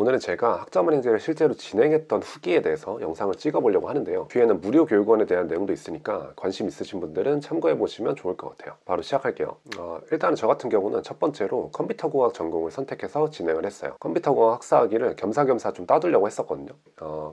오늘은 제가 학점은행제를 실제로 진행했던 후기에 대해서 영상을 찍어 보려고 하는데요. 뒤에는 무료 교육원에 대한 내용도 있으니까 관심 있으신 분들은 참고해 보시면 좋을 것 같아요. 바로 시작할게요. 일단은 저 같은 경우는 첫 번째로 컴퓨터공학 전공을 선택해서 진행을 했어요. 컴퓨터공학 학사학위를 겸사겸사 좀 따두려고 했었거든요.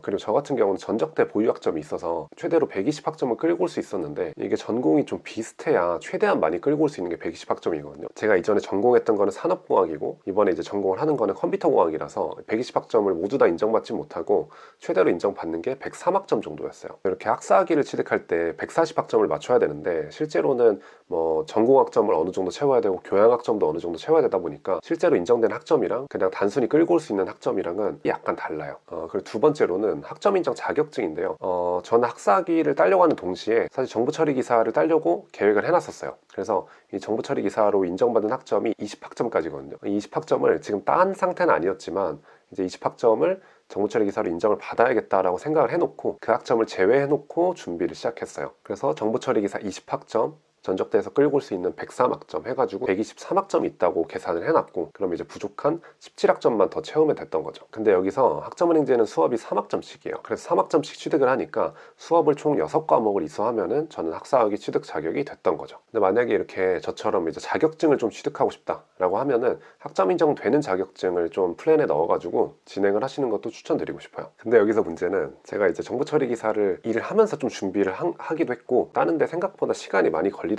그리고 저 같은 경우는 전적대 보유학점이 있어서 최대로 120학점을 끌고 올 수 있었는데, 이게 전공이 좀 비슷해야 최대한 많이 끌고 올 수 있는 게 120학점이거든요. 제가 이전에 전공했던 거는 산업공학이고 이번에 이제 전공을 하는 거는 컴퓨터공학이라서 120학점을 모두 다 인정받지 못하고 최대로 인정받는 게 103학점 정도였어요. 이렇게 학사학위를 취득할 때 140학점을 맞춰야 되는데, 실제로는 뭐 전공학점을 어느 정도 채워야 되고 교양학점도 어느 정도 채워야 되다 보니까 실제로 인정된 학점이랑 그냥 단순히 끌고 올 수 있는 학점이랑은 약간 달라요. 그리고 두 번째로는 학점 인정 자격증인데요. 저는 학사학위를 따려고 하는 동시에 사실 정부 처리 기사를 따려고 계획을 해놨었어요. 그래서 이 정부 처리 기사로 인정받은 학점이 20학점까지거든요. 20학점을 지금 딴 상태는 아니었지만 이제 20학점을 정부 처리 기사로 인정을 받아야겠다라고 생각을 해놓고 그 학점을 제외해놓고 준비를 시작했어요. 그래서 정부 처리 기사 20학점, 전적대에서 끌고 올 수 있는 103학점 해가지고 123학점이 있다고 계산을 해놨고, 그럼 이제 부족한 17학점만 더 채우면 됐던 거죠. 근데 여기서 학점은행제는 수업이 3학점씩이에요. 그래서 3학점씩 취득을 하니까 수업을 총 6과목을 이수하면은 저는 학사학위 취득 자격이 됐던 거죠. 근데 만약에 이렇게 저처럼 이제 자격증을 좀 취득하고 싶다라고 하면은 학점 인정되는 자격증을 좀 플랜에 넣어가지고 진행을 하시는 것도 추천드리고 싶어요. 근데 여기서 문제는 제가 이제 정부 처리 기사를 일을 하면서 좀 준비를 하기도 했고, 따는데 생각보다 시간이 많이 걸리더라고요.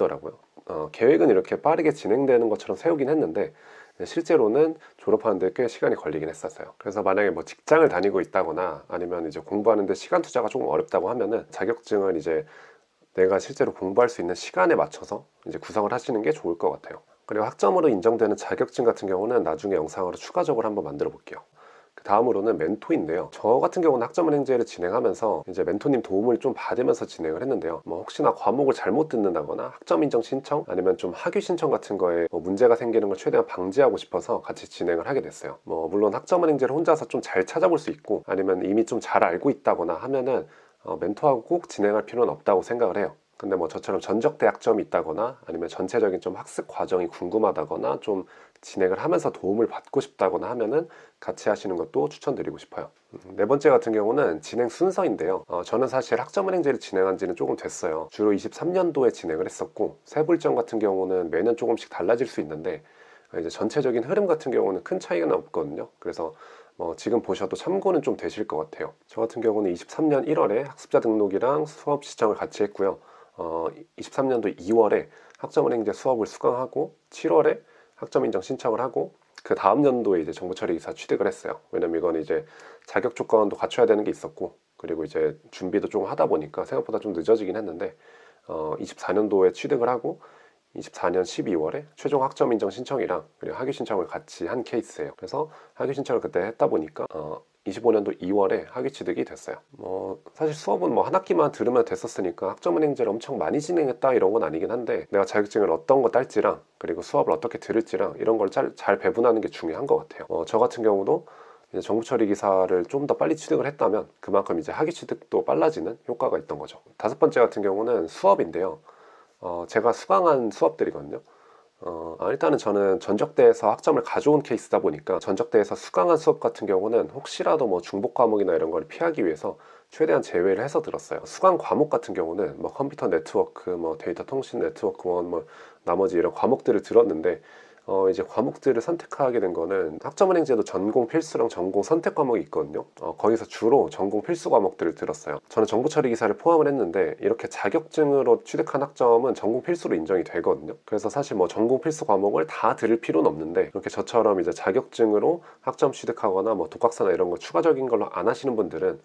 계획은 이렇게 빠르게 진행되는 것처럼 세우긴 했는데 실제로는 졸업하는데 꽤 시간이 걸리긴 했었어요. 그래서 만약에 뭐 직장을 다니고 있다거나 아니면 이제 공부하는데 시간 투자가 조금 어렵다고 하면은 자격증을 이제 내가 실제로 공부할 수 있는 시간에 맞춰서 이제 구성을 하시는 게 좋을 것 같아요. 그리고 학점으로 인정되는 자격증 같은 경우는 나중에 영상으로 추가적으로 한번 만들어 볼게요. 그 다음으로는 멘토인데요. 저 같은 경우는 학점은행제를 진행하면서 이제 멘토님 도움을 좀 받으면서 진행을 했는데요. 뭐 혹시나 과목을 잘못 듣는다거나 학점 인정 신청 아니면 좀 학위 신청 같은 거에 뭐 문제가 생기는 걸 최대한 방지하고 싶어서 같이 진행을 하게 됐어요. 뭐 물론 학점은행제를 혼자서 좀 잘 찾아볼 수 있고 아니면 이미 좀 잘 알고 있다거나 하면은 멘토하고 꼭 진행할 필요는 없다고 생각을 해요. 근데 뭐 저처럼 전적대 학점이 있다거나 아니면 전체적인 좀 학습 과정이 궁금하다거나 좀 진행을 하면서 도움을 받고 싶다거나 하면은 같이 하시는 것도 추천드리고 싶어요. 네 번째 같은 경우는 진행 순서인데요. 저는 사실 학점은행제를 진행한 지는 조금 됐어요. 주로 23년도에 진행을 했었고, 세부 일정 같은 경우는 매년 조금씩 달라질 수 있는데 이제 전체적인 흐름 같은 경우는 큰 차이가 없거든요. 그래서 지금 보셔도 참고는 좀 되실 것 같아요. 저 같은 경우는 23년 1월에 학습자 등록이랑 수업 시청을 같이 했고요. 23년도 2월에 학점은행제 수업을 수강하고 7월에 학점 인정 신청을 하고 그 다음 연도에 이제 정부 처리 기사 취득을 했어요. 왜냐면 이건 이제 자격 조건도 갖춰야 되는 게 있었고, 그리고 이제 준비도 좀 하다 보니까 생각보다 좀 늦어지긴 했는데 24년도에 취득을 하고 24년 12월에 최종 학점 인정 신청이랑 그리고 학위 신청을 같이 한 케이스예요. 그래서 학위 신청을 그때 했다 보니까 25년도 2월에 학위 취득이 됐어요. 사실 수업은 뭐 한 학기만 들으면 됐었으니까 학점은행제를 엄청 많이 진행했다 이런 건 아니긴 한데, 내가 자격증을 어떤 거 딸지랑 그리고 수업을 어떻게 들을지랑 이런 걸 잘 배분하는 게 중요한 것 같아요. 저 같은 경우도 이제 정부 처리 기사를 좀 더 빨리 취득을 했다면 그만큼 이제 학위 취득도 빨라지는 효과가 있던 거죠. 다섯 번째 같은 경우는 수업인데요. 제가 수강한 수업들이거든요. 일단은 저는 전적대에서 학점을 가져온 케이스다 보니까 전적대에서 수강한 수업 같은 경우는 혹시라도 뭐 중복 과목이나 이런 걸 피하기 위해서 최대한 제외를 해서 들었어요. 수강 과목 같은 경우는 뭐 컴퓨터 네트워크, 뭐 데이터 통신 네트워크원, 뭐 나머지 이런 과목들을 들었는데, 이제 과목들을 선택하게 된 거는 학점은행제도 전공 필수랑 전공 선택 과목이 있거든요. 거기서 주로 전공 필수 과목들을 들었어요. 저는 정부 처리 기사를 포함을 했는데 이렇게 자격증으로 취득한 학점은 전공 필수로 인정이 되거든요. 그래서 사실 뭐 전공 필수 과목을 다 들을 필요는 없는데, 이렇게 저처럼 이제 자격증으로 학점 취득하거나 뭐 독학사나 이런 거 추가적인 걸로 안 하시는 분들은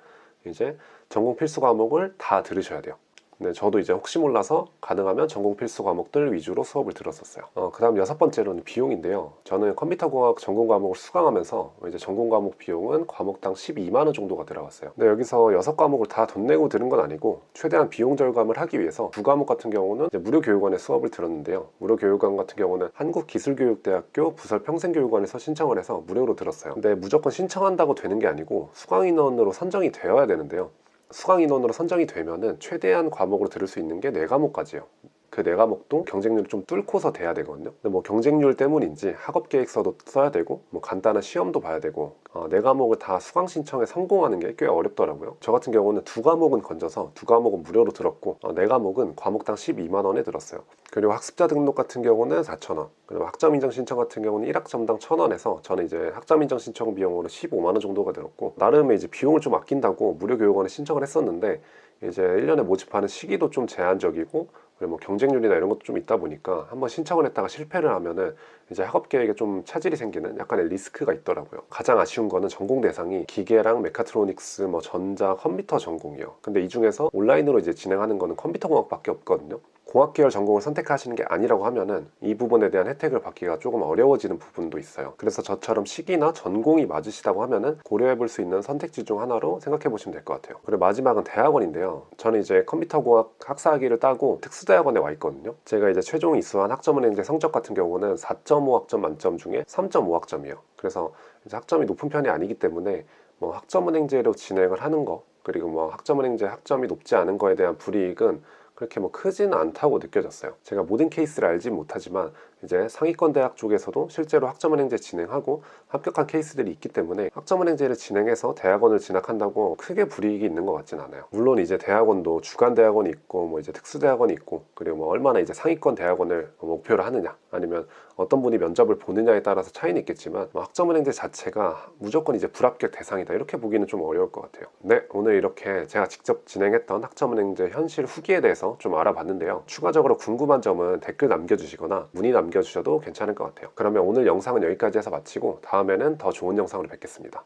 이제 전공 필수 과목을 다 들으셔야 돼요. 네, 저도 이제 혹시 몰라서 가능하면 전공 필수 과목들 위주로 수업을 들었었어요. 그 다음 여섯 번째로는 비용인데요. 저는 컴퓨터공학 전공 과목을 수강하면서 이제 전공 과목 비용은 과목당 12만 원 정도가 들어갔어요. 근데 여기서 여섯 과목을 다 돈 내고 들은 건 아니고 최대한 비용 절감을 하기 위해서 두 과목 같은 경우는 이제 무료 교육원에 수업을 들었는데요. 무료 교육원 같은 경우는 한국기술교육대학교 부설평생교육원에서 신청을 해서 무료로 들었어요. 근데 무조건 신청한다고 되는 게 아니고 수강 인원으로 선정이 되어야 되는데요. 수강 인원으로 선정이 되면은 최대한 과목으로 들을 수 있는 게 4과목까지요. 그 4과목도 경쟁률을 좀 뚫고서 돼야 되거든요. 근데 뭐 경쟁률 때문인지 학업 계획서도 써야 되고 뭐 간단한 시험도 봐야 되고 네 과목을 다 수강 신청에 성공하는 게 꽤 어렵더라고요. 저 같은 경우는 두 과목은 건져서 두 과목은 무료로 들었고 네 과목은 과목당 12만 원에 들었어요. 그리고 학습자 등록 같은 경우는 4,000원, 그리고 학점 인정 신청 같은 경우는 1학점당 1,000원에서 저는 이제 학점 인정 신청 비용으로 15만 원 정도가 들었고, 나름의 이제 비용을 좀 아낀다고 무료 교육원에 신청을 했었는데 이제 1년에 모집하는 시기도 좀 제한적이고, 그리고 뭐 경쟁률이나 이런 것도 좀 있다 보니까 한번 신청을 했다가 실패를 하면은 이제 학업 계획에 좀 차질이 생기는 약간의 리스크가 있더라고요. 가장 아쉬운 거는 전공 대상이 기계랑 메카트로닉스, 뭐 전자, 컴퓨터 전공이요. 근데 이 중에서 온라인으로 이제 진행하는 거는 컴퓨터 공학밖에 없거든요. 공학 계열 전공을 선택하시는 게 아니라고 하면은 이 부분에 대한 혜택을 받기가 조금 어려워지는 부분도 있어요. 그래서 저처럼 시기나 전공이 맞으시다고 하면은 고려해 볼 수 있는 선택지 중 하나로 생각해 보시면 될 것 같아요. 그리고 마지막은 대학원인데요. 저는 이제 컴퓨터 공학 학사학위를 따고 특수대학원에 와 있거든요. 제가 이제 최종 이수한 학점은행제 성적 같은 경우는 4.5 학점 만점 중에 3.5 학점이에요. 그래서 이제 학점이 높은 편이 아니기 때문에 뭐 학점은행제로 진행을 하는 거, 그리고 뭐 학점은행제 학점이 높지 않은 거에 대한 불이익은 그렇게 뭐 크지는 않다고 느껴졌어요. 제가 모든 케이스를 알진 못하지만 이제 상위권 대학 쪽에서도 실제로 학점은행제 진행하고 합격한 케이스들이 있기 때문에 학점은행제를 진행해서 대학원을 진학한다고 크게 불이익이 있는 것 같진 않아요. 물론 이제 대학원도 주간 대학원이 있고 뭐 이제 특수 대학원이 있고, 그리고 뭐 얼마나 이제 상위권 대학원을 목표로 하느냐, 아니면 어떤 분이 면접을 보느냐에 따라서 차이는 있겠지만 뭐 학점은행제 자체가 무조건 이제 불합격 대상이다 이렇게 보기는 좀 어려울 것 같아요. 네, 오늘 이렇게 제가 직접 진행했던 학점은행제 현실 후기에 대해서 좀 알아봤는데요. 추가적으로 궁금한 점은 댓글 남겨주시거나 문의 남겨주셔도 괜찮을 것 같아요. 그러면 오늘 영상은 여기까지 해서 마치고 다음에는 더 좋은 영상으로 뵙겠습니다.